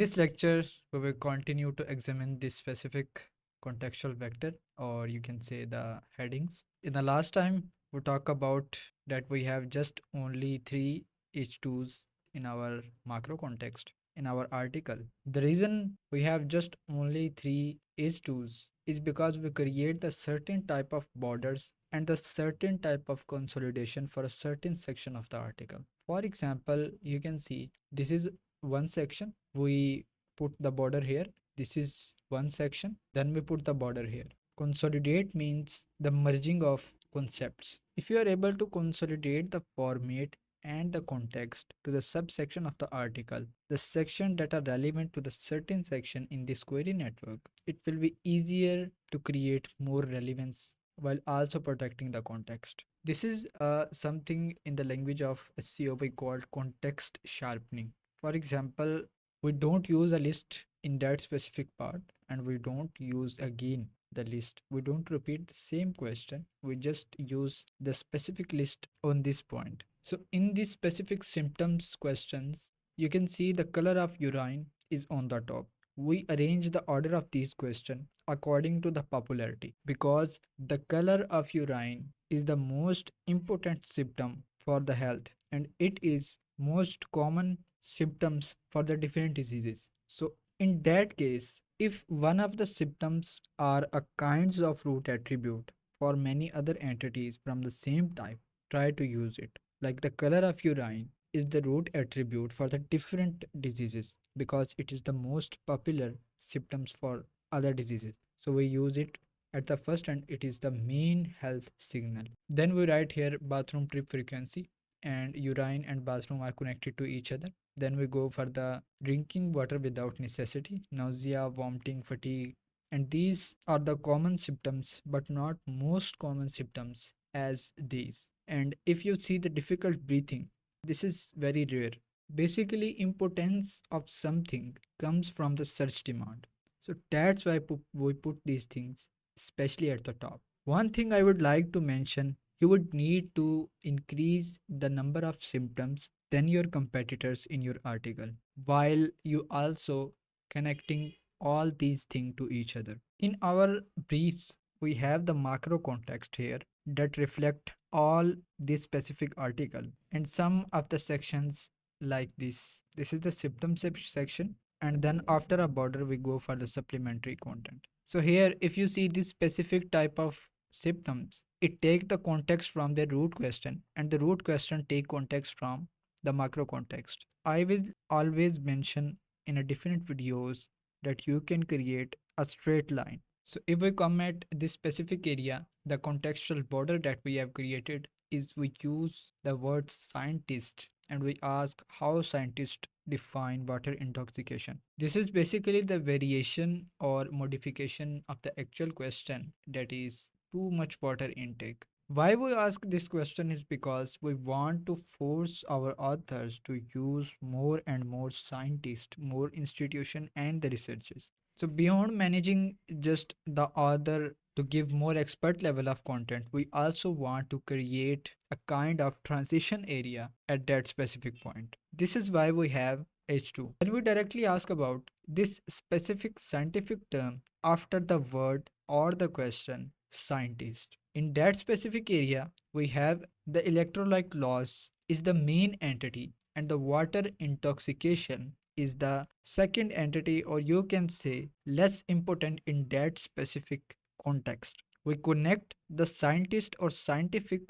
this lecture, we will continue to examine this specific contextual vector, or you can say the headings. In the last time, we talked about that we have just only three H2s in our macro context in our article. The reason we have just only three H2s is because we create the certain type of borders and the certain type of consolidation for a certain section of the article. For example, you can see this is one section, we put the border here. This is one section, then we put the border here. Consolidate means the merging of concepts. If you are able to consolidate the format and the context to the subsection of the article, the section that are relevant to the certain section in this query network, it will be easier to create more relevance while also protecting the context. This is something in the language of SEO we call context sharpening. For example, we don't use a list in that specific part, and we don't use again the list. We don't repeat the same question. We just use the specific list on this point. So in these specific symptoms questions, you can see the color of urine is on the top. We arrange the order of these questions according to the popularity, because the color of urine is the most important symptom for the health, and it is most common symptoms for the different diseases. So in that case, if one of the symptoms are a kinds of root attribute for many other entities from the same type, try to use it. Like the color of urine is the root attribute for the different diseases because it is the most popular symptoms for other diseases. So we use it at the first, and it is the main health signal. Then we write here bathroom trip frequency, and urine and bathroom are connected to each other. Then we go for the drinking water without necessity, nausea, vomiting, fatigue. And these are the common symptoms, but not most common symptoms as these. And if you see the difficult breathing, this is very rare. Basically, importance of something comes from the search demand. So that's why we put these things, especially at the top. One thing I would like to mention, you would need to increase the number of symptoms than your competitors in your article, while you also connecting all these things to each other. In our briefs, we have the macro context here that reflect all this specific article, and some of the sections like this is the symptom section, and then after a border we go for the supplementary content. So here if you see this specific type of symptoms, it take the context from the root question, and the root question take context from the macro context. I will always mention in a different videos that you can create a straight line. So if we come at this specific area, the contextual border that we have created is we use the word scientist, and we ask how scientists define water intoxication. This is basically the variation or modification of the actual question, that is too much water intake. Why we ask this question is because we want to force our authors to use more and more scientists, more institution and the researchers. So beyond managing just the author to give more expert level of content, we also want to create a kind of transition area at that specific point. This is why we have H2. When we directly ask about this specific scientific term after the word or the question scientist, in that specific area, we have the electrolyte loss is the main entity, and the water intoxication is the second entity, or you can say less important in that specific context. We connect the scientist or scientific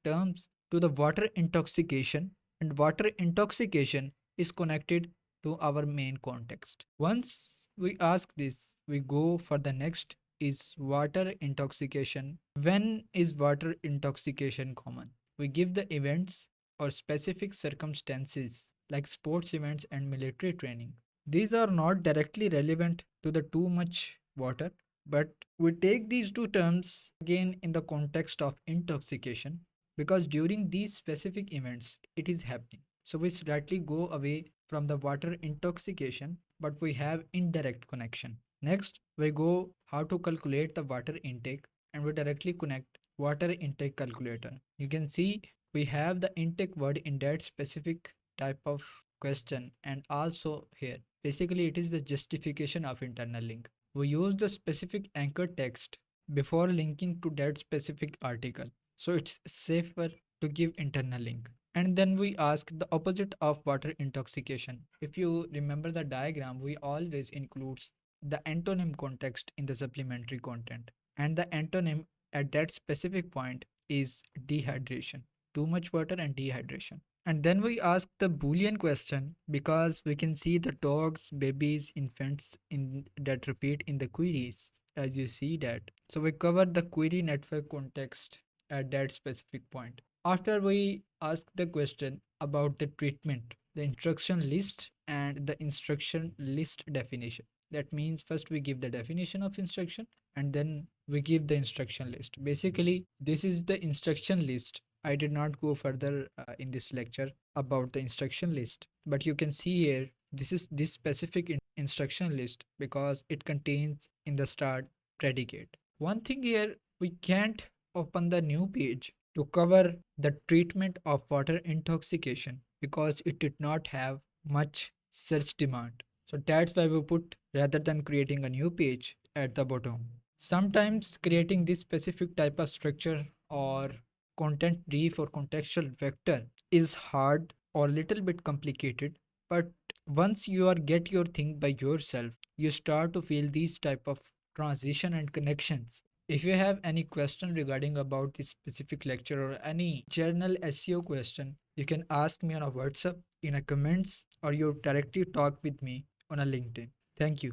terms to the water intoxication, and water intoxication is connected to our main context. Once we ask this, we go for the next is water intoxication. When is water intoxication common? We give the events or specific circumstances like sports events and military training. These are not directly relevant to the too much water, but we take these two terms again in the context of intoxication because during these specific events it is happening. So we slightly go away from the water intoxication, but we have indirect connection. Next, we go how to calculate the water intake, and we directly connect water intake calculator. You can see we have the intake word in that specific type of question, and also here Basically, it is the justification of internal link. We use the specific anchor text before linking to that specific article. So it's safer to give internal link. And then we ask the opposite of water intoxication. If you remember the diagram, we always includes the antonym context in the supplementary content. And the antonym at that specific point is dehydration. Too much water and dehydration. And then we ask the Boolean question because we can see the dogs, babies, infants in that repeat in the queries as you see that. So we cover the query network context at that specific point. After we ask the question about the treatment, the instruction list and the instruction list definition. That means first we give the definition of instruction and then we give the instruction list. Basically, this is the instruction list. I did not go further in this lecture about the instruction list, but you can see here this is this specific instruction list because it contains in the start predicate. One thing here, we can't open the new page to cover the treatment of water intoxication because it did not have much search demand. So that's why we put rather than creating a new page at the bottom. Sometimes creating this specific type of structure or content brief or contextual vector is hard or little bit complicated, but once you are get your thing by yourself, you start to feel these type of transition and connections. If you have any question regarding about this specific lecture or any general SEO question, you can ask me on a WhatsApp, in a comments, or you directly talk with me on a LinkedIn. Thank you.